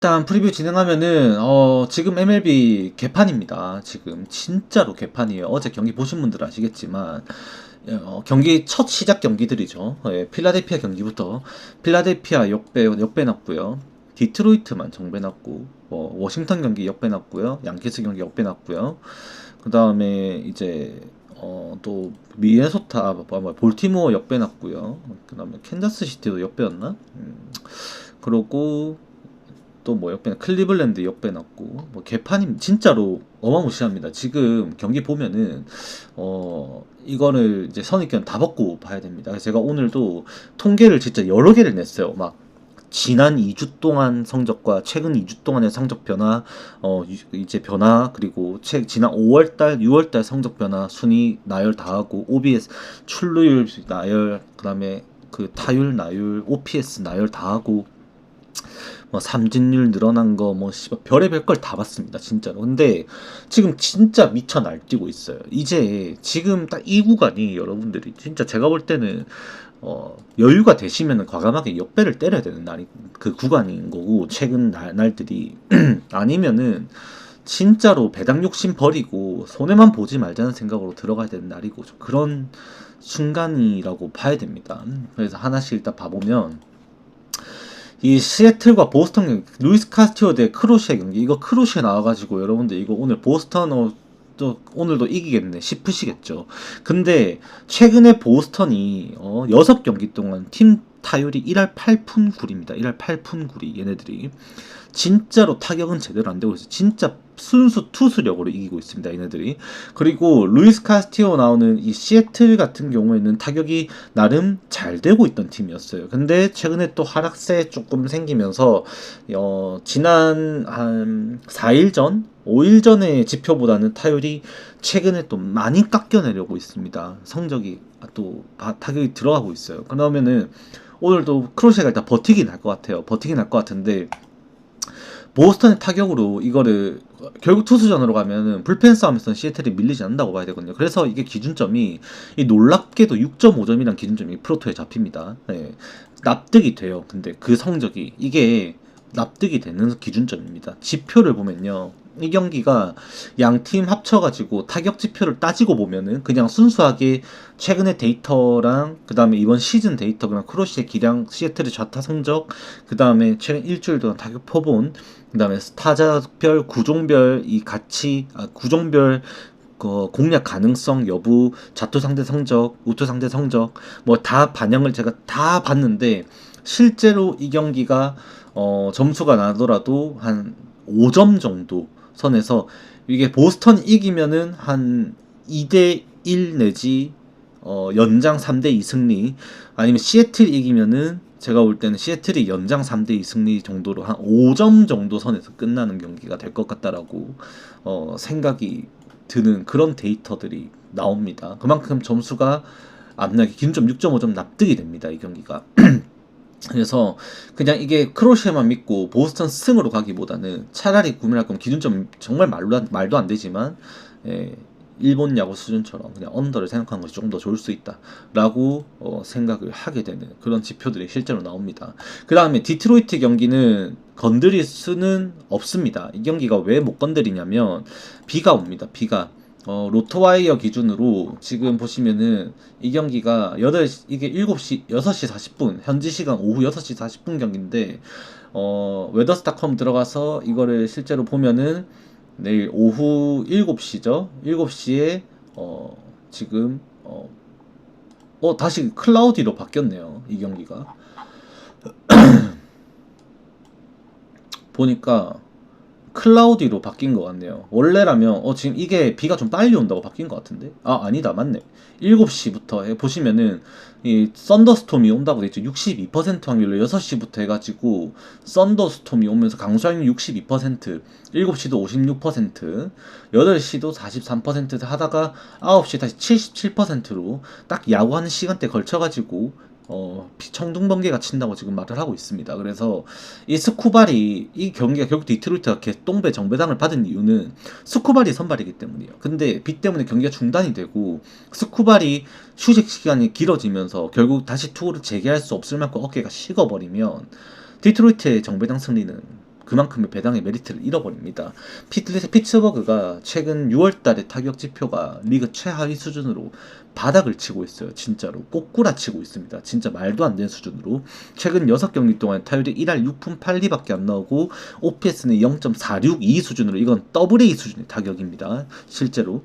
일단 프리뷰 진행하면은 지금 MLB 개판입니다. 지금 진짜로 개판이에요. 어제 경기 보신 분들은 아시겠지만 경기 첫 시작 경기들이죠. 예, 필라델피아 경기부터 필라델피아 역배 났고요. 디트로이트만 정배 났고 워싱턴 경기 역배 났고요. 양키스 경기 역배 났고요. 그 다음에 이제 또 미네소타 볼티모어 역배 났고요. 그 다음에 캔자스 시티도 역배였나? 그러고 또 뭐 역배 클리블랜드 역배 났고 뭐 개판이 진짜로 어마무시합니다. 지금 경기 보면은 이거를 이제 선입견 다 벗고 봐야 됩니다. 그래서 제가 오늘도 통계를 진짜 여러 개를 냈어요. 막 지난 2주 동안 성적과 최근 2주 동안의 성적 변화, 이제 변화, 그리고 지난 5월달, 6월달 성적 변화, 순위 나열 다 하고, OBS 출루율 나열, 그 다음에 그 타율 나열, OPS 나열 다 하고, 뭐 삼진율 늘어난 거 뭐 별의별 걸 다 봤습니다 진짜로. 근데 지금 진짜 미쳐 날뛰고 있어요. 이제 지금 딱 이 구간이 여러분들이 진짜 제가 볼 때는 여유가 되시면 과감하게 역배를 때려야 되는 날이 그 구간인 거고, 최근 날들이 아니면은 진짜로 배당 욕심 버리고 손해만 보지 말자는 생각으로 들어가야 되는 날이고, 좀 그런 순간이라고 봐야 됩니다. 그래서 하나씩 일단 봐보면, 이 시애틀과 보스턴 경기, 루이스 카스티오 대 크로시아 경기, 이거 크로시아 나와가지고 여러분들 이거 오늘 보스턴 또 오늘도 이기겠네 싶으시겠죠. 근데 최근에 보스턴이 6경기 동안 팀 타율이 1할 8푼 9리입니다. 1할 8푼 9리 얘네들이 진짜로 타격은 제대로 안 되고 있어요. 진짜 순수 투수력으로 이기고 있습니다, 얘네들이. 그리고 루이스 카스티오 나오는 이 시애틀 같은 경우에는 타격이 나름 잘 되고 있던 팀이었어요. 근데 최근에 또 하락세 조금 생기면서 지난 한 4일 전, 5일 전의 지표보다는 타율이 최근에 또 많이 깎여내려고 있습니다. 성적이 또 타격이 들어가고 있어요. 그러면은 오늘도 크로시아가 일단 버티긴 할 것 같아요. 버티긴 할 것 같은데, 보스턴의 타격으로 이거를 결국 투수전으로 가면은 불펜 싸움에서는 시애틀이 밀리지 않는다고 봐야 되거든요. 그래서 이게 기준점이, 이 놀랍게도 6.5점이란 기준점이 프로토에 잡힙니다. 네. 납득이 돼요. 근데 그 성적이 이게 납득이 되는 기준점입니다. 지표를 보면요, 이 경기가 양 팀 합쳐가지고 타격 지표를 따지고 보면은 그냥 순수하게 최근의 데이터랑 그 다음에 이번 시즌 데이터, 그냥 크로시의 기량, 시애틀의 좌타 성적, 그 다음에 최근 일주일 동안 타격 포본, 그 다음에 타자별 구종별 이 가치, 구종별 공략 가능성 여부, 좌투 상대 성적, 우투 상대 성적, 뭐 다 반영을 제가 다 봤는데, 실제로 이 경기가 점수가 나더라도 한 5점 정도 선에서, 이게 보스턴 이기면은 한 2대 1 내지 연장 3대 2 승리, 아니면 시애틀 이기면은 제가 볼 때는 시애틀이 연장 3대 2 승리 정도로 한 5점 정도 선에서 끝나는 경기가 될 것 같다라고 생각이 드는 그런 데이터들이 나옵니다. 그만큼 점수가 안 나게 기준점 6.5점 납득이 됩니다, 이 경기가. 그래서 그냥 이게 크로시에만 믿고 보스턴 승으로 가기보다는 차라리 구매할 거면 기준점 정말 말도 안 되지만, 일본 야구 수준처럼 그냥 언더를 생각하는 것이 조금 더 좋을 수 있다라고 생각을 하게 되는 그런 지표들이 실제로 나옵니다. 그 다음에 디트로이트 경기는 건드릴 수는 없습니다. 이 경기가 왜 못 건드리냐면 비가 옵니다. 비가. 로토와이어 기준으로 지금 보시면은 이 경기가 이게 7시 6시 40분 현지 시간 오후 6시 40분 경기인데, 웨더스닷컴 들어가서 이거를 실제로 보면은 내일 오후 7시죠. 7시에 지금 다시 클라우디로 바뀌었네요, 이 경기가. 보니까 클라우디로 바뀐 것 같네요. 원래라면 지금 이게 비가 좀 빨리 온다고 바뀐 것 같은데, 아니다, 맞네. 7시부터 보시면은 이 썬더스톰이 온다고 돼있죠. 62% 확률로 6시부터 해가지고 썬더스톰이 오면서 강수량이 62%, 7시도 56%, 8시도 43% 하다가 9시 다시 77%로 딱 야구하는 시간대 걸쳐가지고 청둥 번개가 친다고 지금 말을 하고 있습니다. 그래서 이 스쿠발이, 이 경기가 결국 디트로이트가 개똥배 정배당을 받은 이유는 스쿠발이 선발이기 때문이에요. 근데 비 때문에 경기가 중단이 되고 스쿠발이 휴식 시간이 길어지면서 결국 다시 투구를 재개할 수 없을 만큼 어깨가 식어버리면 디트로이트의 정배당 승리는 그만큼의 배당의 메리트를 잃어버립니다. 피츠버그가 최근 6월달에 타격 지표가 리그 최하위 수준으로 바닥을 치고 있어요. 진짜로 꼬꾸라치고 있습니다. 진짜 말도 안 되는 수준으로 최근 6경기 동안 타율이 1할 6푼 8리밖에 안 나오고 OPS는 0.462 수준으로 이건 AA 수준의 타격입니다. 실제로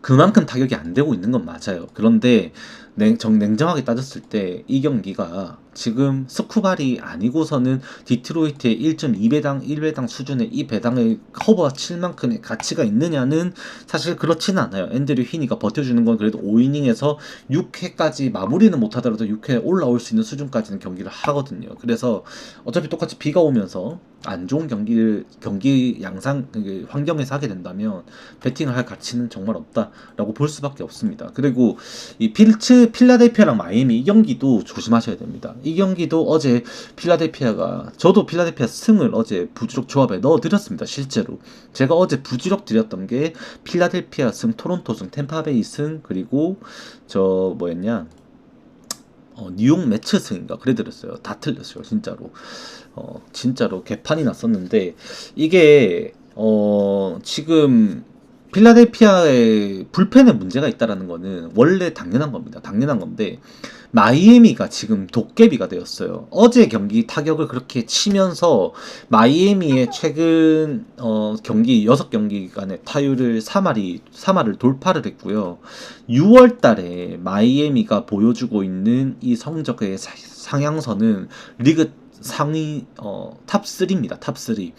그만큼 타격이 안 되고 있는 건 맞아요. 그런데 냉정하게 따졌을 때 이 경기가 지금 스쿠발이 아니고서는 디트로이트의 1.2배당 1배당 수준의 이 배당을 커버칠 만큼의 가치가 있느냐는 사실 그렇지는 않아요. 앤드류 히니가 버텨주는 건 그래도 5이닝에서 6회까지 마무리는 못하더라도 6회에 올라올 수 있는 수준까지는 경기를 하거든요. 그래서 어차피 똑같이 비가 오면서 안 좋은 경기 양상 환경에서 하게 된다면 배팅을 할 가치는 정말 없다라고 볼 수밖에 없습니다. 그리고 이 필라델피아랑 마이애미 이 경기도 조심하셔야 됩니다. 이 경기도 어제 저도 필라델피아 승을 어제 부주력 조합에 넣어드렸습니다. 실제로 제가 어제 부주력 드렸던 게 필라델피아 승, 토론토 승, 템파베이 승, 그리고 뉴욕 매츠 승인가 그래드렸어요. 다 틀렸어요. 진짜로 개판이 났었는데 이게 지금 필라델피아의 불펜에 문제가 있다라는 거는 원래 당연한 겁니다. 당연한 건데 마이애미가 지금 도깨비가 되었어요. 어제 경기 타격을 그렇게 치면서 마이애미의 최근 경기 6경기간의 타율을 3할을 돌파를 했고요. 6월 달에 마이애미가 보여주고 있는 이 성적의 상향선은 리그 상위 탑3입니다. 탑3.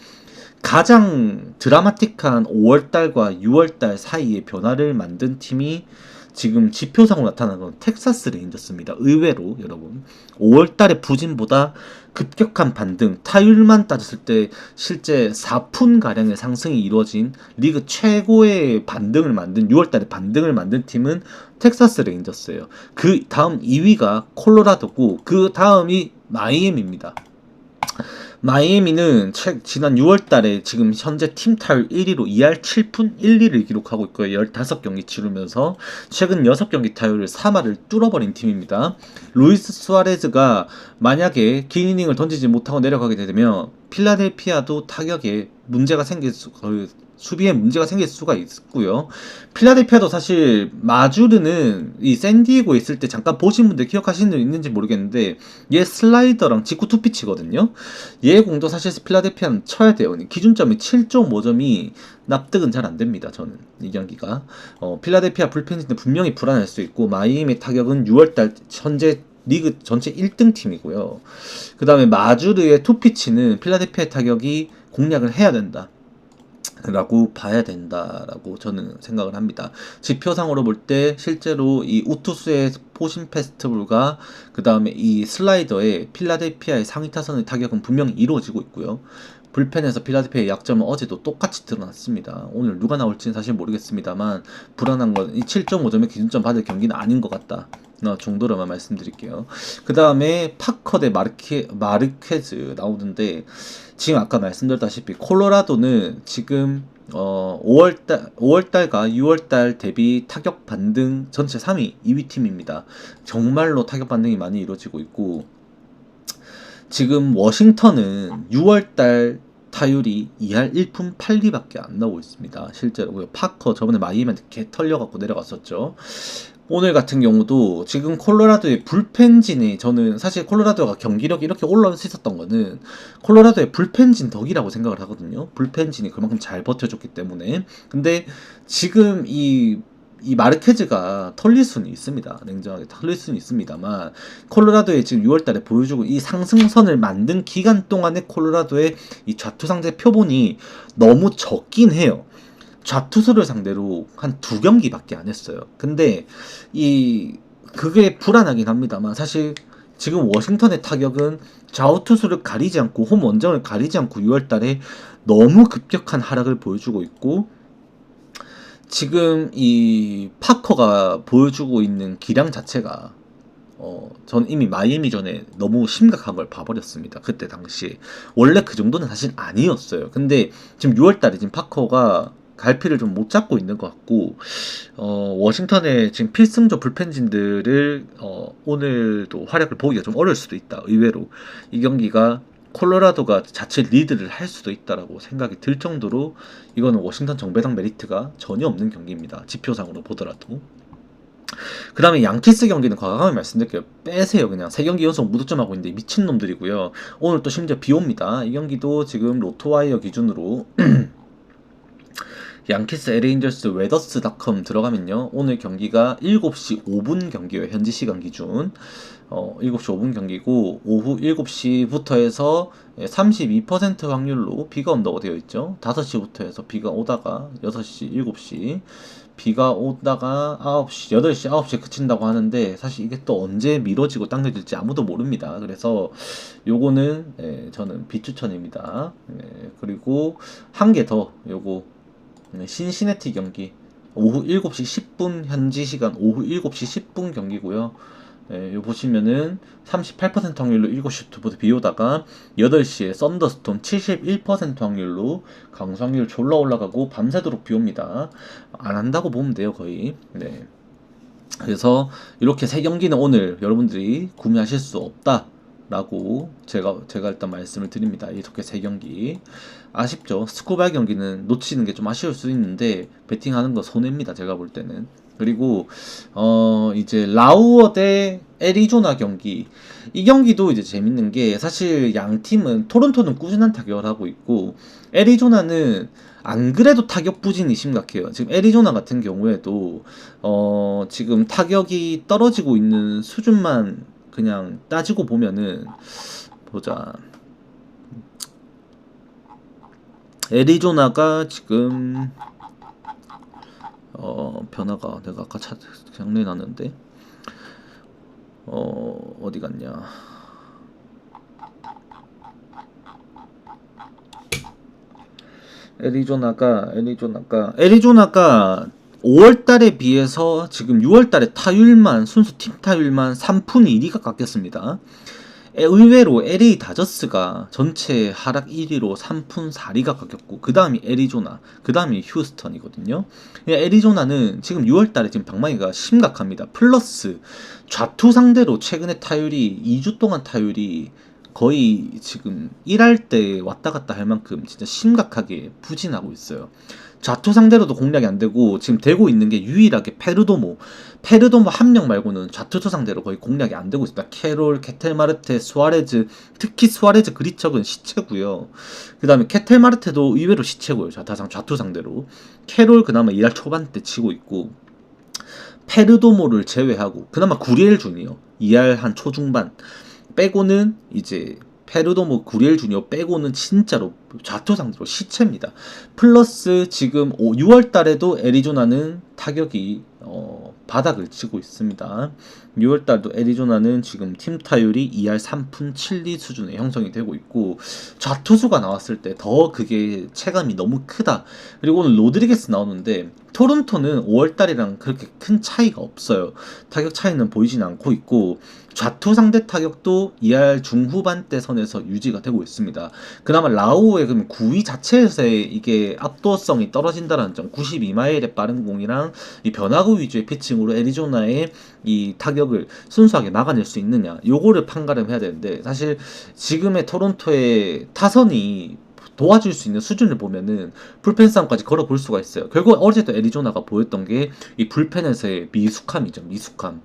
가장 드라마틱한 5월달과 6월달 사이의 변화를 만든 팀이 지금 지표상으로 나타나는 건 텍사스 레인저스입니다. 의외로 여러분 5월달의 부진보다 급격한 반등, 타율만 따졌을 때 실제 4푼가량의 상승이 이루어진 리그 최고의 반등을 만든 6월달에 반등을 만든 팀은 텍사스 레인저스예요. 그 다음 2위가 콜로라도고 그 다음이 마이애미입니다. 마이애미는 지난 6월달에 지금 현재 팀 타율 1위로 2할 7푼 1리를 기록하고 있고요. 15경기 치르면서 최근 6경기 타율을 3할을 뚫어버린 팀입니다. 루이스 수아레즈가 만약에 긴 이닝을 던지지 못하고 내려가게 되면 필라델피아도 타격에 문제가 수비에 문제가 생길 수가 있고요. 필라델피아도 사실 마주르는 이 샌디에고에 있을 때 잠깐 보신 분들 기억하시는 분 있는지 모르겠는데 얘 슬라이더랑 직구 투피치거든요. 얘 공도 사실 필라델피아는 쳐야 돼요. 기준점이 7.5점이 납득은 잘 안됩니다. 저는 이 경기가 필라델피아 불펜진은 분명히 불안할 수 있고 마이애미 타격은 6월달 현재 리그 전체 1등 팀이고요. 그 다음에 마주르의 투피치는 필라델피아 타격이 공략을 해야 된다 라고 봐야 된다라고 저는 생각을 합니다. 지표상으로 볼 때 실제로 이 우투스의 포심 페스티벌과 그 다음에 이 슬라이더의 필라델피아의 상위 타선의 타격은 분명히 이루어지고 있고요. 불펜에서 필라델피아의 약점은 어제도 똑같이 드러났습니다. 오늘 누가 나올지는 사실 모르겠습니다만 불안한 건 이 7.5점의 기준점 받을 경기는 아닌 것 같다 정도로만 말씀드릴게요. 그 다음에 파커 대 마르케즈 나오는데 지금 아까 말씀드렸다시피 콜로라도는 지금 5월달과 6월달 대비 타격 반등 전체 3위 2위 팀입니다. 정말로 타격 반등이 많이 이루어지고 있고 지금 워싱턴은 6월달 타율이 2할 1푼 8리밖에 안 나오고 있습니다. 실제로 파커 저번에 마이애미한테 개 털려갖고 내려갔었죠. 오늘 같은 경우도 지금 콜로라도의 불펜진이 저는 사실 콜로라도가 경기력이 이렇게 올라올 수 있었던 거는 콜로라도의 불펜진 덕이라고 생각을 하거든요. 불펜진이 그만큼 잘 버텨줬기 때문에. 근데 지금 이 마르케즈가 털릴 수는 있습니다. 냉정하게 털릴 수는 있습니다만 콜로라도의 지금 6월달에 보여주고 이 상승선을 만든 기간 동안의 콜로라도의 이 좌투상대 표본이 너무 적긴 해요. 좌투수를 상대로 한 2경기밖에 안 했어요. 근데 그게 불안하긴 합니다만 사실 지금 워싱턴의 타격은 좌우투수를 가리지 않고 홈 원정을 가리지 않고 6월달에 너무 급격한 하락을 보여주고 있고 지금 이 파커가 보여주고 있는 기량 자체가 전 이미 마이애미 전에 너무 심각한 걸 봐버렸습니다. 그때 당시에 원래 그 정도는 사실 아니었어요. 근데 지금 6월달에 지금 파커가 갈피를 좀 못 잡고 있는 것 같고 워싱턴의 지금 필승조 불펜진들을 오늘도 활약을 보기가 좀 어려울 수도 있다. 의외로 이 경기가 콜로라도가 자체 리드를 할 수도 있다라고 생각이 들 정도로 이거는 워싱턴 정배당 메리트가 전혀 없는 경기입니다. 지표상으로 보더라도. 그 다음에 양키스 경기는 과감하게 말씀드릴게요. 빼세요. 그냥 3경기 연속 무득점하고 있는데 미친놈들이고요. 오늘 또 심지어 비 옵니다. 이 경기도 지금 로토와이어 기준으로 양키스 LA 인저스 웨더스닷컴 들어가면요. 오늘 경기가 7시 5분 경기예요. 현지 시간 기준. 7시 5분 경기고 오후 7시부터 해서 32% 확률로 비가 온다고 되어 있죠. 5시부터 해서 비가 오다가 6시, 7시 비가 오다가 9시, 8시, 9시에 그친다고 하는데 사실 이게 또 언제 미뤄지고 당겨질지 아무도 모릅니다. 그래서 요거는 저는 비추천입니다. 그리고 한 개 더 요거 신시내티 경기 오후 7시 10분 현지 시간 오후 7시 10분 경기고요. 요 보시면은 38% 확률로 7시부터 비 오다가 8시에 썬더스톰 71% 확률로 강수 확률 졸라 올라가고 밤새도록 비 옵니다. 안 한다고 보면 돼요, 거의. 네. 그래서 이렇게 세 경기는 오늘 여러분들이 구매하실 수 없다. 라고 제가 일단 말씀을 드립니다. 이렇게 세 경기 아쉽죠. 스쿠바 경기는 놓치는 게 좀 아쉬울 수 있는데 베팅하는 거 손해입니다. 제가 볼 때는. 그리고 이제 라우어 대 애리조나 경기 이 경기도 이제 재밌는 게 사실 양 팀은 토론토는 꾸준한 타격을 하고 있고 애리조나는 안 그래도 타격 부진이 심각해요. 지금 애리조나 같은 경우에도 지금 타격이 떨어지고 있는 수준만 그냥 따지고 보면은 보자. 애리조나가 지금 변화가 내가 아까 장난이 났는데 어디 갔냐. 애리조나가 5월달에 비해서 지금 6월달에 타율만 순수 팀 타율만 3푼 1리가 깎였습니다. 의외로 LA 다저스가 전체 하락 1위로 3푼 4리가 깎였고 그 다음이 애리조나 그 다음이 휴스턴이거든요. 애리조나는 지금 6월달에 지금 방망이가 심각합니다. 플러스 좌투 상대로 최근에 타율이 2주 동안 타율이 거의 지금 1할 때 왔다 갔다 할 만큼 진짜 심각하게 부진하고 있어요. 좌투 상대로도 공략이 안 되고 지금 되고 있는 게 유일하게 페르도모 한 명 말고는 좌투수 상대로 거의 공략이 안 되고 있습니다. 캐롤, 케텔마르테, 수아레즈 특히 수아레즈 그리척은 시체고요. 그 다음에 케텔마르테도 의외로 시체고요. 좌투 상대로 캐롤 그나마 2할 초반 때 치고 있고 페르도모를 제외하고 그나마 구리엘 주니어 2할 한 초중반 빼고는 이제 페르도모 구리엘 주니어 빼고는 진짜로 좌투 상대로 시체입니다. 플러스 지금 6월 달에도 애리조나는 타격이 바닥을 치고 있습니다. 6월 달도 애리조나는 지금 팀 타율이 2할 3푼 7리 수준의 형성이 되고 있고 좌투수가 나왔을 때 더 그게 체감이 너무 크다. 그리고 오늘 로드리게스 나오는데 토론토는 5월 달이랑 그렇게 큰 차이가 없어요. 타격 차이는 보이진 않고 있고 좌투 상대 타격도 2할 중후반대 선에서 유지가 되고 있습니다. 그나마 라우의 그럼 9위 자체에서의 이게 압도성이 떨어진다는 점, 92마일의 빠른 공이랑 이 변화구 위주의 피칭으로 애리조나의 이 타격을 순수하게 막아낼 수 있느냐, 요거를 판가름 해야 되는데 사실 지금의 토론토의 타선이 도와줄 수 있는 수준을 보면은 불펜 싸움까지 걸어볼 수가 있어요. 결국 어제도 애리조나가 보였던 게 이 불펜에서의 미숙함이죠. 미숙함.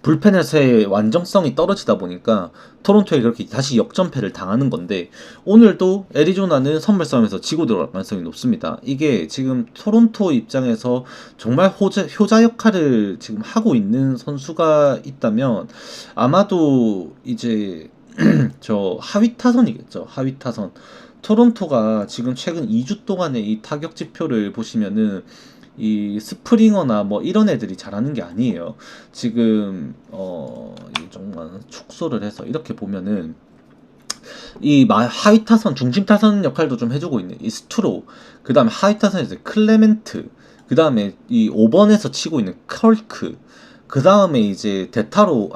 불펜에서의 완정성이 떨어지다 보니까 토론토에 그렇게 다시 역전패를 당하는 건데 오늘도 애리조나는 선발 싸움에서 지고 들어갈 가능성이 높습니다. 이게 지금 토론토 입장에서 정말 효자 역할을 지금 하고 있는 선수가 있다면 아마도 이제 저 하위 타선이겠죠. 하위 타선. 토론토가 지금 최근 2주 동안의 이 타격 지표를 보시면은 이 스프링어나 뭐 이런 애들이 잘하는 게 아니에요. 지금 정말 축소를 해서 이렇게 보면은 이 하위 타선, 중심 타선 역할도 좀 해주고 있는 이 스트로, 그 다음에 하위 타선에서 클레멘트, 그 다음에 이 5번에서 치고 있는 컬크, 그 다음에 이제 대타로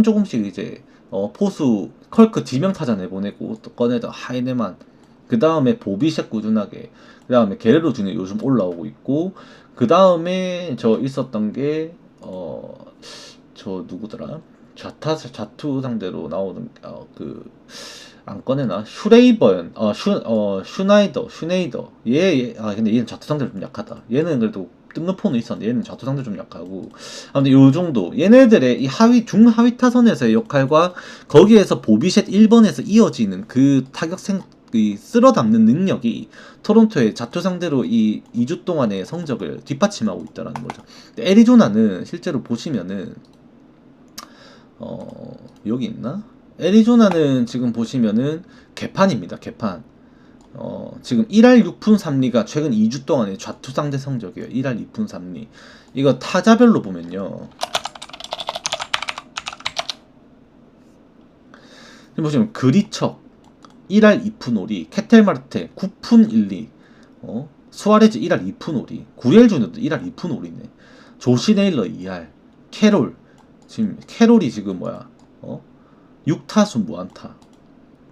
조금씩 이제 포수 컬크 뒤명 타자 내보내고 또 꺼내다 하이네만, 그 다음에 보비색 꾸준하게, 그 다음에 게레로 주니어 요즘 올라오고 있고, 그 다음에 저 있었던 게 저 누구더라? 좌투 상대로 나오는 안 꺼내나? 슈레이번, 슈네이더. 근데 얘는 좌투 상대로 좀 약하다. 얘는 그래도 뜬금 폰은 있었는데 얘는 좌투 상대로 좀 약하고. 아무튼 요 정도. 얘네들의 이 중하위 타선에서의 역할과 거기에서 보비셋 1번에서 이어지는 그 이 쓸어 담는 능력이 토론토의 좌투 상대로 이 2주 동안의 성적을 뒷받침하고 있다라는 거죠. 근데 애리조나는 실제로 보시면은 여기 있나? 애리조나는 지금 보시면은 개판입니다. 개판. 지금 1할 6푼 3리가 최근 2주 동안의 좌투 상대 성적이에요. 1할 2푼 3리. 이거 타자별로 보면요. 지금 보시면 그리척 1할 2푼 5리, 케텔마르테 9푼 1리, 수아레즈 1할 2푼 5리, 구리엘 주니어도 1할 2푼 5리네. 조시 네일러 2할, 캐롤 지금 캐롤이 지금 뭐야? 6타수 무안타.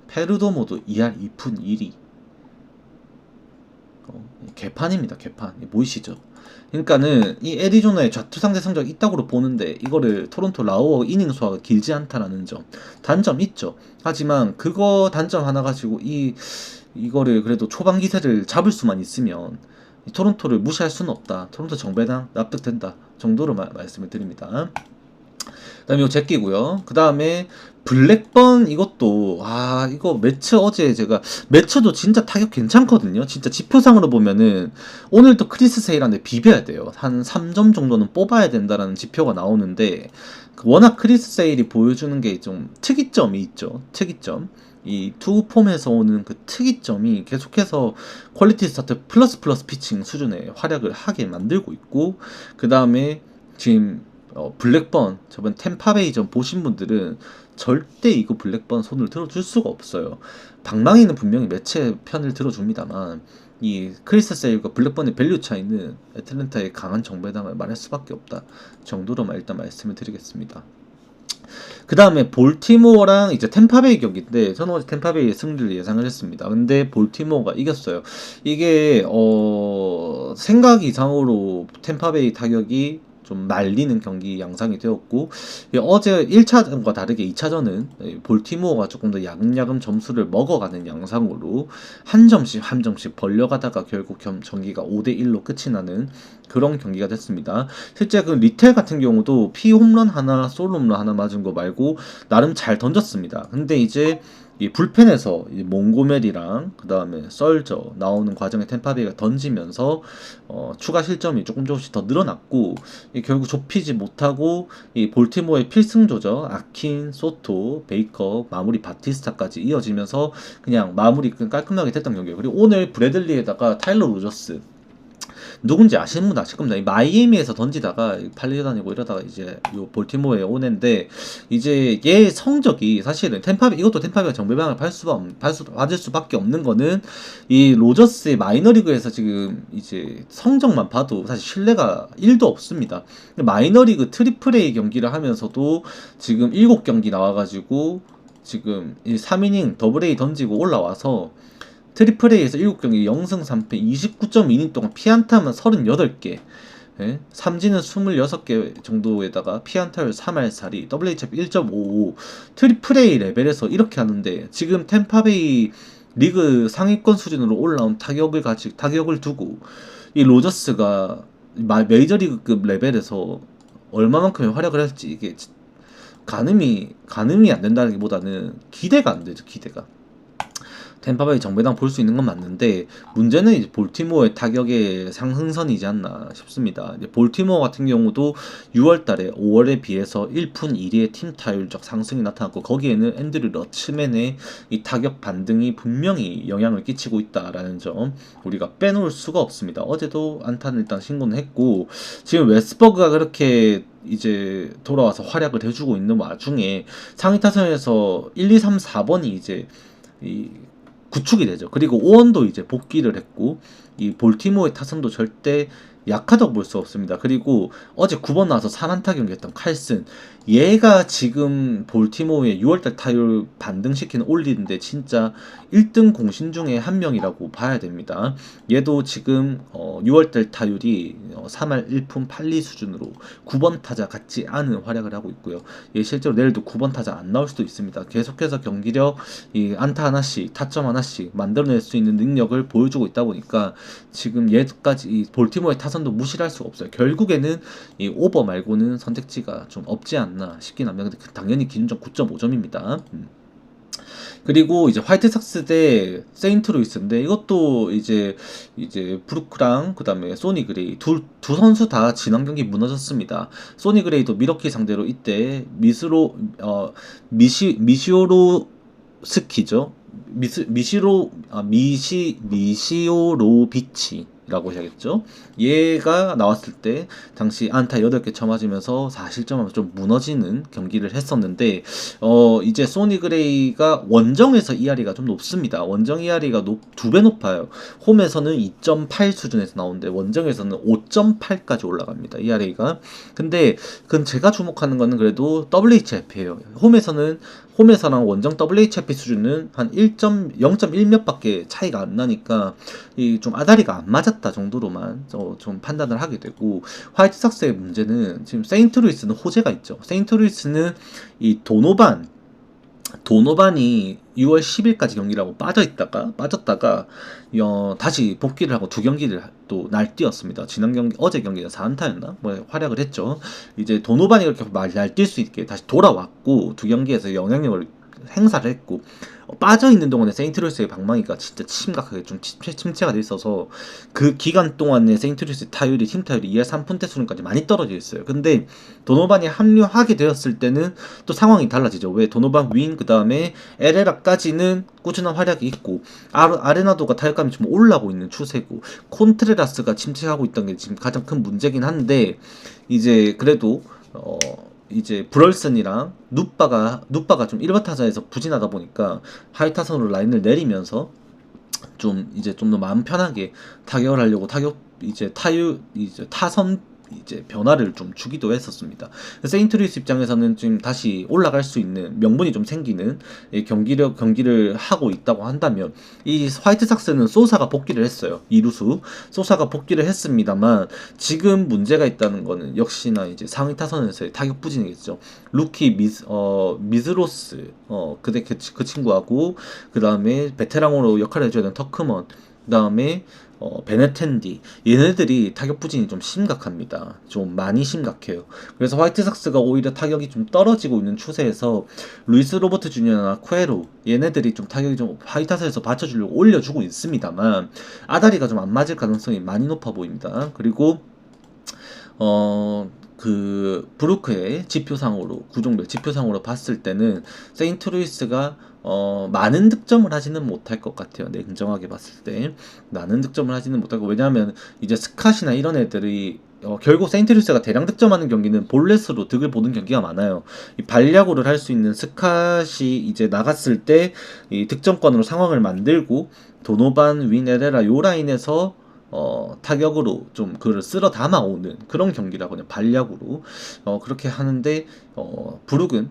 페르도모도 2할 2푼 1리. 개판입니다. 개판. 보이시죠? 그러니까는 이 애리조나의 좌투 상대 성적이 있다고 보는데 이거를 토론토 라오어 이닝 수화가 길지 않다라는 점 단점 있죠. 하지만 그거 단점 하나 가지고 이거를 그래도 초반 기세를 잡을 수만 있으면 토론토를 무시할 수는 없다. 토론토 정배당 납득된다 정도로 말씀을 드립니다. 그 다음에 이거 제끼고요. 그 다음에 블랙번 이것도 이거 매치 어제 제가 매치도 진짜 타격 괜찮거든요. 진짜 지표상으로 보면은 오늘도 크리스 세일한테 비벼야 돼요. 한 3점 정도는 뽑아야 된다라는 지표가 나오는데 워낙 크리스 세일이 보여주는 게 좀 특이점이 있죠. 특이점. 이 투폼에서 오는 그 특이점이 계속해서 퀄리티 스타트 플러스 피칭 수준의 활약을 하게 만들고 있고 그 다음에 지금 블랙번 저번 템파베이전 보신 분들은 절대 이거 블랙번 손을 들어줄 수가 없어요. 방망이는 분명히 매체 편을 들어줍니다만 이 크리스 세일과 블랙번의 밸류 차이는 애틀랜타의 강한 정배당을 말할 수밖에 없다 정도로만 일단 말씀을 드리겠습니다. 그 다음에 볼티모어랑 이제 템파베이 경기인데 저는 어제 템파베이의 승리를 예상을 했습니다. 근데 볼티모어가 이겼어요. 이게 생각 이상으로 템파베이 타격이 좀 말리는 경기 양상이 되었고 어제 1차전과 다르게 2차전은 볼티모어가 조금 더 야금야금 점수를 먹어가는 양상으로 한 점씩 벌려가다가 결국 경기가 5대1로 끝이 나는 그런 경기가 됐습니다. 실제 그 리텔 같은 경우도 피 홈런 하나 솔로 홈런 하나 맞은 거 말고 나름 잘 던졌습니다. 근데 이제 이 불펜에서 몽고메리랑 그 다음에 썰저 나오는 과정에 템파베이가 던지면서 추가 실점이 조금씩 더 늘어났고 결국 좁히지 못하고 이 볼티모어의 필승조죠. 아킨, 소토, 베이커, 마무리 바티스타까지 이어지면서 그냥 마무리 깔끔하게 됐던 경기예요. 그리고 오늘 브래들리에다가 타일러 로저스 누군지 아시는 분 아실 겁니다. 마이애미에서 던지다가 팔려다니고 이러다가 이제 요 볼티모어에 오는데 이제 얘 성적이 사실은 이것도 템파베가 정배방을 받을 수밖에 없는 거는 이 로저스의 마이너리그에서 지금 이제 성적만 봐도 사실 신뢰가 1도 없습니다. 마이너리그 트리플 A 경기를 하면서도 지금 7경기 나와가지고 지금 3이닝 더블 A 던지고 올라와서 트리플 A에서 7경기 0승 3패 29.2이닝 동안 피안타만 38개 삼진은 26개 정도에다가 피안타율 3할살이 WHIP 1.55 트리플 A 레벨에서 이렇게 하는데 지금 템파베이 리그 상위권 수준으로 올라온 타격을 두고 이 로저스가 메이저리그급 레벨에서 얼마만큼의 활약을 할지 이게 가늠이 안 된다기보다는 기대가 안 되죠. 기대가. 템파베이 정배당 볼 수 있는 건 맞는데 문제는 이제 볼티모어의 타격의 상승선이지 않나 싶습니다. 이제 볼티모어 같은 경우도 6월달에 5월에 비해서 1푼 1리의 팀 타율적 상승이 나타났고 거기에는 앤드류 러츠맨의 이 타격 반등이 분명히 영향을 끼치고 있다라는 점 우리가 빼놓을 수가 없습니다. 어제도 안타는 일단 신고는 했고 지금 웨스버그가 그렇게 이제 돌아와서 활약을 해주고 있는 와중에 상위 타선에서 1, 2, 3, 4번이 이제 이 구축이 되죠. 그리고 오원도 이제 복귀를 했고 이 볼티모어의 타선도 절대 약하다고 볼 수 없습니다. 그리고 어제 9번 나와서 4안타 경기했던 칼슨, 얘가 지금 볼티모어의 6월달 타율 반등시키는 올리는데 진짜 1등 공신 중에 한 명이라고 봐야 됩니다. 얘도 지금 6월달 타율이 3할 1푼 8리 수준으로 9번 타자 같지 않은 활약을 하고 있고요. 얘 실제로 내일도 9번 타자 안 나올 수도 있습니다. 계속해서 경기력, 이 안타 하나씩, 타점 하나씩 만들어낼 수 있는 능력을 보여주고 있다 보니까 지금 얘까지 이 볼티모어의 타선도 무시할 수가 없어요. 결국에는 이 오버 말고는 선택지가 좀 없지 않나 싶긴 합니다. 근데 당연히 기준점 9.5점입니다. 그리고 이제 화이트삭스 대 세인트루이스인데 이것도 이제 브루크랑 그다음에 소니 그레이 두 선수 다 지난 경기 무너졌습니다. 소니 그레이도 미러키 상대로 이때 미시오로 스키죠. 미시오로비치라고 해야겠죠. 얘가 나왔을 때 당시 안타 8개 쳐맞으면서 4실점하면서 좀 무너지는 경기를 했었는데 이제 소니 그레이가 원정에서 ERA가 좀 높습니다. 원정 ERA가 2배 높아요. 홈에서는 2.8 수준에서 나오는데 원정에서는 5.8까지 올라갑니다. ERA가. 근데 그건 제가 주목하는 거는 그래도 WHIP예요. 홈에서랑 원정 WHIP 수준은 한 0.1 몇 밖에 차이가 안 나니까 이 좀 아다리가 안 맞았다 정도로만 좀 판단을 하게 되고, 화이트삭스의 문제는 지금 세인트루이스는 호재가 있죠. 세인트루이스는 이 도노반이 6월 10일까지 경기라고 빠졌다가 다시 복귀를 하고 두 경기를 또 날뛰었습니다. 지난 경기 어제 경기는 4안타였나 뭐 활약을 했죠. 이제 도노반이 그렇게 날뛸 수 있게 다시 돌아왔고 두 경기에서 영향력을 행사를 했고, 빠져있는 동안에 세인트루이스의 방망이가 진짜 심각하게 좀 침체가 돼 있어서 그 기간 동안에 세인트루이스 타율이 팀 타율이 2할 3푼대 수준까지 많이 떨어져 있어요. 근데 도노반이 합류하게 되었을 때는 또 상황이 달라지죠. 왜 도노반 윈 그다음에 에레라까지는 꾸준한 활약이 있고 아레나도가 타격감이 좀 올라오고 있는 추세고 콘트레라스가 침체하고 있던 게 지금 가장 큰 문제긴 한데, 이제 그래도 이제 브럴슨이랑 누빠가 좀 1번 타자에서 부진하다 보니까 하이 타선으로 라인을 내리면서 좀 더 마음 편하게 타격을 하려고 타선 변화를 좀 주기도 했었습니다. 세인트루이스 입장에서는 지금 다시 올라갈 수 있는 명분이 좀 생기는 경기를 하고 있다고 한다면, 이 화이트삭스는 소사가 복귀를 했어요. 이루수 소사가 복귀를 했습니다만 지금 문제가 있다는 거는 역시나 이제 상위 타선에서의 타격 부진이겠죠. 루키 미즈로스 그 친구하고 그다음에 베테랑으로 역할을 해줘야 되는 터크먼, 그다음에 베네텐디, 얘네들이 타격 부진이 좀 심각합니다. 좀 많이 심각해요. 그래서 화이트삭스가 오히려 타격이 좀 떨어지고 있는 추세에서 루이스 로버트 주니어나 쿠에로 얘네들이 좀 타격이 좀 화이트삭스에서 받쳐주려고 올려주고 있습니다만 아다리가 좀 안 맞을 가능성이 많이 높아 보입니다. 그리고 그 브루크의 지표상으로 구종별 지표상으로 봤을 때는 세인트루이스가 많은 득점을 하지는 못할 것 같아요. 냉정하게 봤을 때 많은 득점을 하지는 못하고, 왜냐하면 이제 스캇이나 이런 애들이 결국 세인트루이스가 대량 득점하는 경기는 볼넷으로 득을 보는 경기가 많아요. 이 발야구를 할 수 있는 스캇이 이제 나갔을 때 이 득점권으로 상황을 만들고 도노반, 윈에레라 요 라인에서 타격으로 좀 그를 쓸어 담아오는 그런 경기라고 그냥 발야구로 그렇게 하는데, 브룩은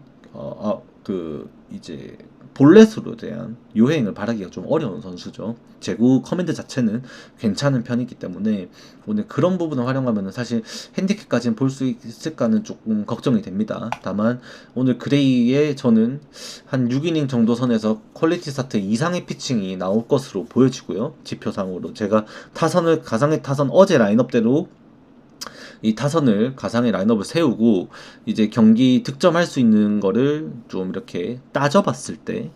이제 볼넷으로 대한 요행을 바라기가 좀 어려운 선수죠. 제구 커맨드 자체는 괜찮은 편이기 때문에 오늘 그런 부분을 활용하면 사실 핸디캡까지는 볼 수 있을까는 조금 걱정이 됩니다. 다만 오늘 그레이의 저는 한 6이닝 정도 선에서 퀄리티 스타트 이상의 피칭이 나올 것으로 보여지고요. 지표상으로 제가 가상의 타선 어제 라인업대로 이 타선을 가상의 라인업을 세우고 이제 경기 득점할 수 있는 거를 좀 이렇게 따져봤을 때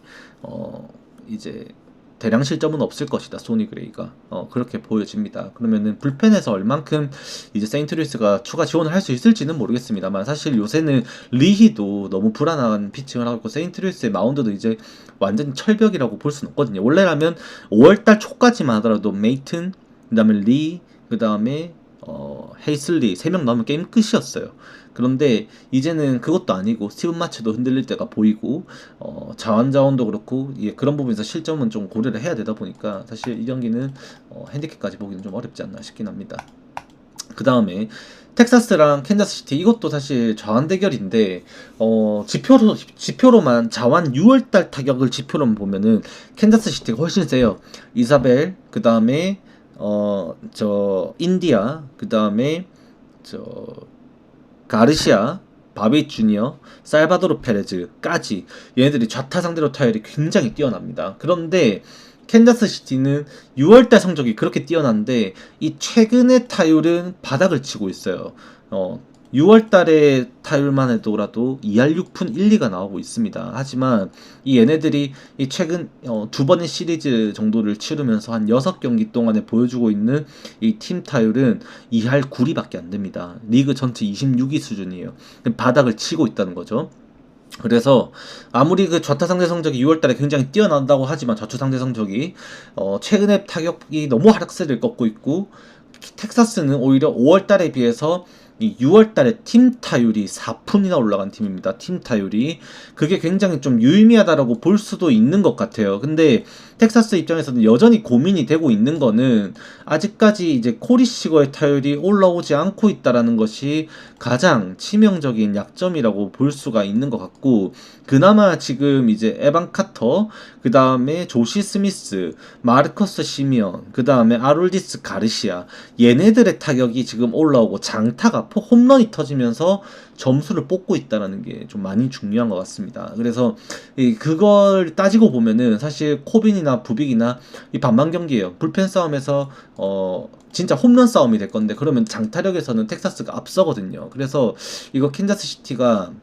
이제 대량 실점은 없을 것이다, 소니 그레이가. 그렇게 보여집니다. 그러면은 불펜에서 얼만큼 이제 세인트루이스가 추가 지원을 할 수 있을지는 모르겠습니다만, 사실 요새는 리히도 너무 불안한 피칭을 하고 있고 세인트루이스의 마운드도 이제 완전 철벽이라고 볼 수는 없거든요. 원래라면 5월달 초까지만 하더라도 메이튼, 그 다음에 리, 그 다음에 헤이슬리 3명 나오면 게임 끝이었어요. 그런데 이제는 그것도 아니고 스티븐 마츠도 흔들릴 때가 보이고 자원도 그렇고 그런 부분에서 실점은 좀 고려를 해야 되다 보니까 사실 이 경기는 핸디캡까지 보기는 좀 어렵지 않나 싶긴 합니다. 그 다음에 텍사스랑 캔자스시티 이것도 사실 자완 대결인데 지표로만 자완 6월달 타격을 지표로만 보면은 캔자스시티가 훨씬 세요. 이사벨 그 다음에 저 인디아 그 다음에 저 가르시아 바베이 주니어 살바도르 페레즈까지 얘네들이 좌타 상대로 타율이 굉장히 뛰어납니다. 그런데 캔자스시티는 6월달 성적이 그렇게 뛰어난데 이 최근의 타율은 바닥을 치고 있어요. 6월달에 타율만 해도라도 2할 6푼 1, 2가 나오고 있습니다. 하지만 이 얘네들이 이 최근 두 번의 시리즈 정도를 치르면서 한 6경기 동안에 보여주고 있는 이 팀 타율은 2할 9리밖에 안 됩니다. 리그 전체 26위 수준이에요. 바닥을 치고 있다는 거죠. 그래서 아무리 그 좌타 상대 성적이 6월달에 굉장히 뛰어난다고 하지만 좌투 상대 성적이 최근에 타격이 너무 하락세를 꺾고 있고 텍사스는 오히려 5월달에 비해서 이 6월달에 팀 타율이 4푼이나 올라간 팀입니다. 팀 타율이 그게 굉장히 좀 유의미하다라고 볼 수도 있는 것 같아요. 근데 텍사스 입장에서는 여전히 고민이 되고 있는 거는 아직까지 이제 코리 시거의 타율이 올라오지 않고 있다라는 것이 가장 치명적인 약점이라고 볼 수가 있는 것 같고, 그나마 지금 이제 에반 카터, 그 다음에 조시 스미스, 마르커스 시미언, 그 다음에 아롤디스 가르시아, 얘네들의 타격이 지금 올라오고 장타가 홈런이 터지면서 점수를 뽑고 있다는 게 좀 많이 중요한 것 같습니다. 그래서 그걸 따지고 보면은 사실 코빈이나 부빅이나 이 반반 경기예요. 불펜 싸움에서 진짜 홈런 싸움이 될 건데, 그러면 장타력에서는 텍사스가 앞서거든요. 그래서 이거 캔자스시티가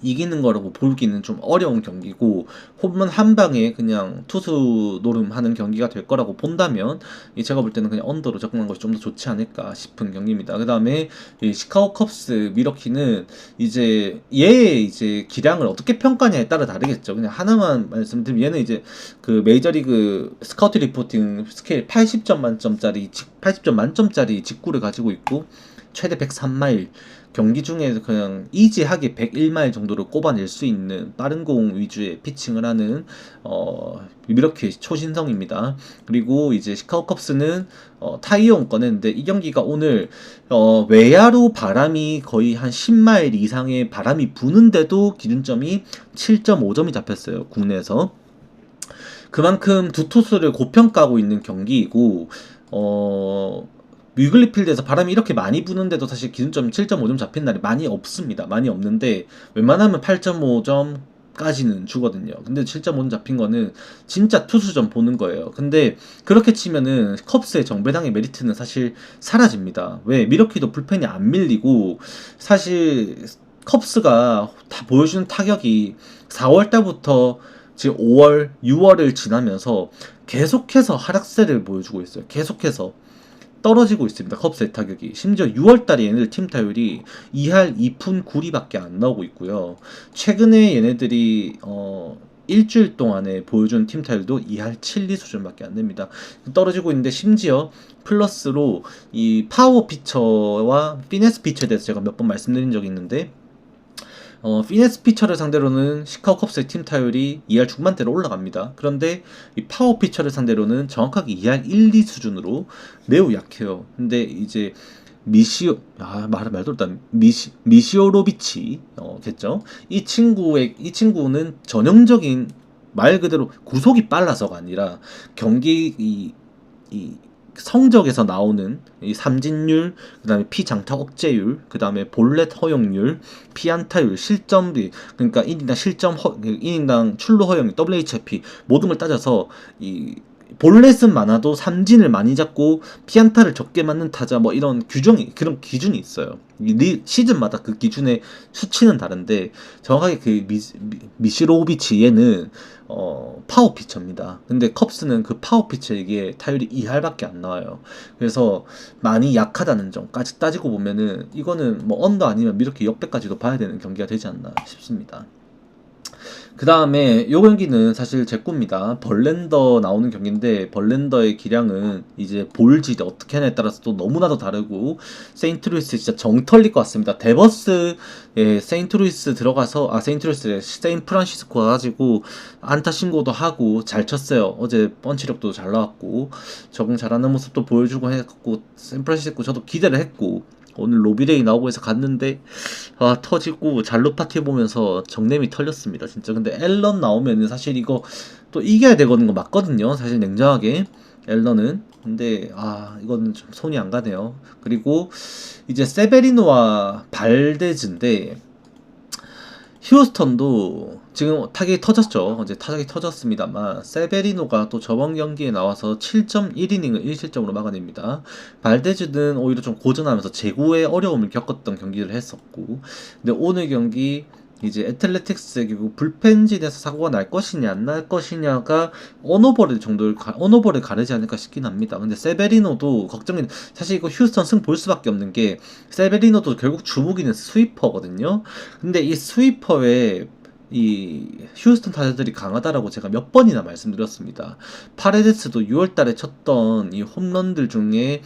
이기는 거라고 보기는 좀 어려운 경기고, 홈런 한 방에 그냥 투수 노름하는 경기가 될 거라고 본다면 제가 볼 때는 그냥 언더로 접근한 것이 좀 더 좋지 않을까 싶은 경기입니다. 그 다음에 시카고 컵스 미러키는 이제 얘의 이제 기량을 어떻게 평가냐에 따라 다르겠죠. 그냥 하나만 말씀드리면 얘는 이제 그 메이저리그 스카우트 리포팅 스케일 80점 만점짜리 직구를 가지고 있고, 최대 103마일, 경기 중에 그냥 이지하게 101마일 정도를 꼽아낼 수 있는 빠른 공 위주의 피칭을 하는 이렇게 초신성입니다. 그리고 이제 시카고 컵스는 타이온 꺼냈는데, 이 경기가 오늘 외야로 바람이 거의 한 10마일 이상의 바람이 부는데도 기준점이 7.5점이 잡혔어요, 국내에서. 그만큼 두 투수를 고평가하고 있는 경기이고, 위글리 필드에서 바람이 이렇게 많이 부는데도 사실 기준점 7.5점 잡힌 날이 많이 없습니다. 많이 없는데 웬만하면 8.5점까지는 주거든요. 근데 7.5점 잡힌 거는 진짜 투수점 보는 거예요. 근데 그렇게 치면은 컵스의 정배당의 메리트는 사실 사라집니다. 왜? 미러키도 불펜이 안 밀리고, 사실 컵스가 다 보여주는 타격이 4월달부터 지금 5월, 6월을 지나면서 계속해서 하락세를 보여주고 있어요. 계속해서 떨어지고 있습니다. 컵스의 타격이. 심지어 6월달에 얘네들 팀 타율이 2할 2푼 9리밖에 안 나오고 있고요. 최근에 얘네들이 일주일 동안에 보여준 팀 타율도 2할 7리 수준밖에 안 됩니다. 떨어지고 있는데, 심지어 플러스로 이 파워 피처와 피네스 피처에 대해서 제가 몇 번 말씀드린 적이 있는데, 피네스 피처를 상대로는 시카고 컵스의 팀 타율이 2할 중반대로 올라갑니다. 그런데 이 파워 피처를 상대로는 정확하게 2할 1, 2 수준으로 매우 약해요. 근데 이제 말도 없다. 미시오로비치 겠죠. 이 친구는 전형적인, 말 그대로 구속이 빨라서가 아니라 경기 이 성적에서 나오는 이 삼진율, 그 다음에 피장타 억제율, 그 다음에 볼넷 허용률, 피안타율, 실점비, 그러니까 이닝당 출루 허용률, WHIP 모든 걸 따져서 이 볼넷은 많아도 삼진을 많이 잡고 피안타를 적게 맞는 타자, 뭐 이런 그런 기준이 있어요. 시즌마다 그 기준의 수치는 다른데, 정확하게 그 미시로비치 얘는 파워 피처입니다. 근데 컵스는 그 파워 피처에게 타율이 2할밖에 안 나와요. 그래서 많이 약하다는 점까지 따지고 보면은 이거는 뭐 언더 아니면 이렇게 역배까지도 봐야 되는 경기가 되지 않나 싶습니다. 그 다음에 요 경기는 사실 제 꿈입니다. 벌렌더 나오는 경기인데 벌렌더의 기량은 이제 볼지 어떻게 하냐에 따라서 또 너무나도 다르고 세인트루이스 진짜 정 털릴 것 같습니다. 데버스에 세인트루이스 들어가서 세인트루이스에 세인프란시스코 가가지고 안타 신고도 하고 잘 쳤어요. 어제 펀치력도 잘 나왔고 적응 잘하는 모습도 보여주고 해갖고 샌프란시스코 저도 기대를 했고 오늘 로비레이 나오고 해서 갔는데 터지고 잘로 파티 보면서 정냄이 털렸습니다 진짜. 근데 앨런 나오면은 사실 이거 또 이겨야 되거든 거 맞거든요 사실 냉정하게 앨런은. 근데 이거는 좀 손이 안 가네요. 그리고 이제 세베리노와 발데즈인데 휴스턴도 지금 타격이 터졌죠. 어제 타격이 터졌습니다만 세베리노가 또 저번 경기에 나와서 7.1이닝을 1실점으로 막아냅니다. 발데즈는 오히려 좀 고전하면서 제구에 어려움을 겪었던 경기를 했었고 근데 오늘 경기 이제 애틀레틱스의 결국 불펜진에서 사고가 날 것이냐 안 날 것이냐가 언오버를 가르지 않을까 싶긴 합니다. 근데 세베리노도 걱정이 사실 이거 휴스턴 승 볼 수밖에 없는 게 세베리노도 결국 주무기는 스위퍼거든요. 근데 이 스위퍼에 이 휴스턴 타자들이 강하다라고 제가 몇 번이나 말씀드렸습니다. 파레데스도 6월달에 쳤던 이 홈런들 중에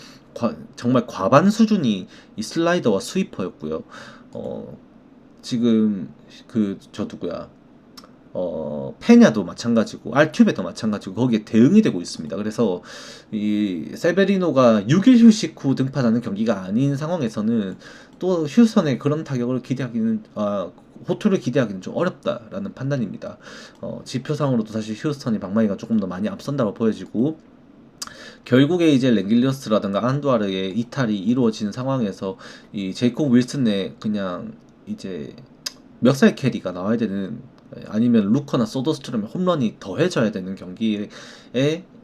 정말 과반 수준이 이 슬라이더와 스위퍼였고요. 지금 저 누구야 페냐도 마찬가지고 알튜베도 마찬가지고 거기에 대응이 되고 있습니다. 그래서 이 세베리노가 6일 휴식 후 등판하는 경기가 아닌 상황에서는 또 휴스턴의 그런 타격을 기대하기는 호투를 기대하기는 좀 어렵다라는 판단입니다. 지표상으로도 사실 휴스턴이 방망이가 조금 더 많이 앞선다고 보여지고 결국에 이제 랭길리어스라든가 안두아르의 이탈이 이루어지는 상황에서 이 제이콥 윌슨의 그냥 이제 멱살 캐리가 나와야 되는 아니면 루커나 소더스트롬의 홈런이 더해져야 되는 경기에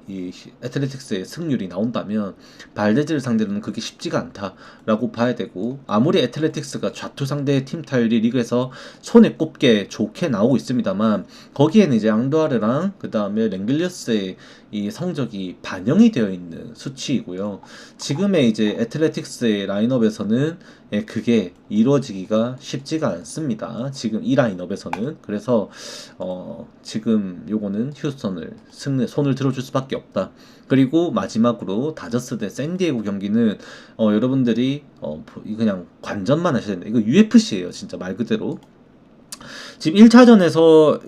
이 애틀레틱스의 승률이 나온다면 발데즈를 상대로는 그게 쉽지가 않다라고 봐야 되고 아무리 애틀레틱스가 좌투 상대 팀 타율이 리그에서 손에 꼽게 좋게 나오고 있습니다만 거기에는 이제 앙드와르랑 그 다음에 랭글리어스의 이 성적이 반영이 되어 있는 수치이고요. 지금의 이제 애틀레틱스의 라인업에서는 그게 이루어지기가 쉽지가 않습니다. 지금 이 라인업에서는. 그래서 지금 요거는 휴스턴을 손을 들어줄 수밖에 없다. 그리고 마지막으로 다저스 대 샌디에고 경기는 여러분들이 그냥 관전만 하셔야 된다. 이거 UFC예요 진짜 말 그대로. 지금 1차전에서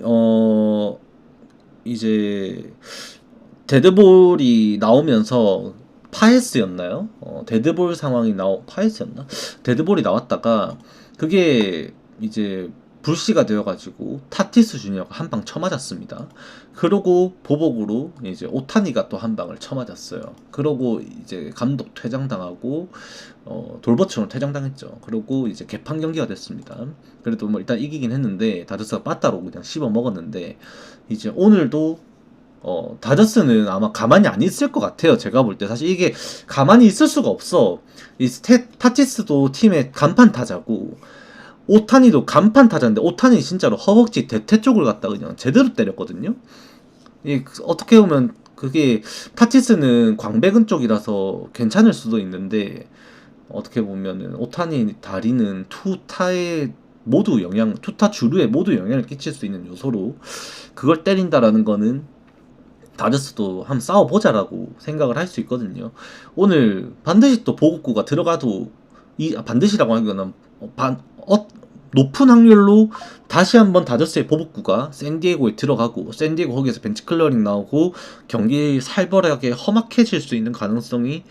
이제 데드볼이 나오면서 파헤스였나요? 데드볼 상황이 파헤스였나? 데드볼이 나왔다가 그게 이제 불씨가 되어가지고 타티스 주니어가 한 방 쳐맞았습니다. 그러고 보복으로 이제 오타니가 또 한 방을 쳐맞았어요. 그러고 이제 감독 퇴장당하고 돌버처럼 퇴장당했죠. 그러고 이제 개판 경기가 됐습니다. 그래도 뭐 일단 이기긴 했는데 다저스가 빠따로 그냥 씹어 먹었는데 이제 오늘도 다저스는 아마 가만히 안 있을 것 같아요. 제가 볼 때 사실 이게 가만히 있을 수가 없어. 이 타티스도 팀의 간판 타자고 오타니도 간판 타자인데 오타니 진짜로 허벅지 대퇴 쪽을 갖다 그냥 제대로 때렸거든요. 어떻게 보면 그게 타티스는 광배근 쪽이라서 괜찮을 수도 있는데 어떻게 보면은 오타니 다리는 투타 주루에 모두 영향을 끼칠 수 있는 요소로 그걸 때린다라는 거는 다저스도 한번 싸워보자라고 생각을 할 수 있거든요. 오늘 반드시 또 보급구가 들어가도 반드시라고 하기보다는 높은 확률로 다시 한번 다저스의 보복구가 샌디에고에 들어가고 샌디에고 거기에서 벤치 클리어링 나오고 경기 살벌하게 험악해질 수 있는 가능성이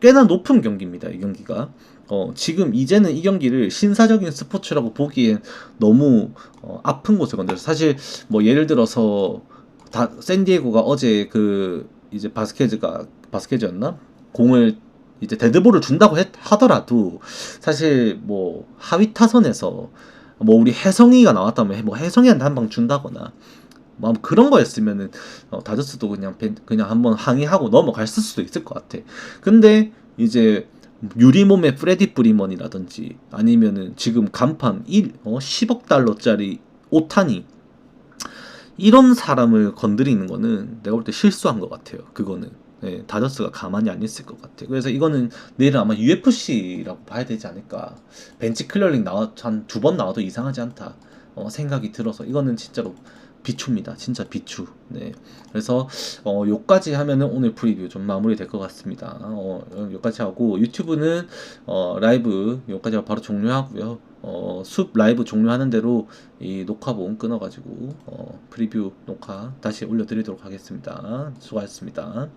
꽤나 높은 경기입니다. 이 경기가 지금 이제는 이 경기를 신사적인 스포츠라고 보기엔 너무 아픈 곳에 건드려서 사실 뭐 예를 들어서 샌디에고가 어제 이제 바스케즈였나? 공을 이제 데드볼을 준다고 하더라도 사실 뭐 하위 타선에서 뭐 우리 혜성이가 나왔다면 뭐 혜성이한테 한 방 준다거나 뭐 그런 거였으면은 다저스도 그냥 한번 항의하고 넘어갈 수도 있을 것 같아. 근데 이제 유리몸의 프레디 브리먼이라든지 아니면은 지금 간판 10억 달러짜리 오타니 이런 사람을 건드리는 거는 내가 볼 때 실수한 것 같아요. 그거는 다저스가 가만히 안 있을 것 같아요. 그래서 이거는 내일 아마 UFC라고 봐야 되지 않을까. 벤치 클리어링 한 2번 나와도 이상하지 않다. 생각이 들어서 이거는 진짜로 비추입니다. 진짜 비추. 네. 그래서 요까지 하면은 오늘 프리뷰 좀 마무리될 것 같습니다. 요까지 하고 유튜브는 라이브 요까지 하고 바로 종료하고요. 숲 라이브 종료하는 대로 이 녹화본 끊어가지고 프리뷰 녹화 다시 올려드리도록 하겠습니다. 수고하셨습니다.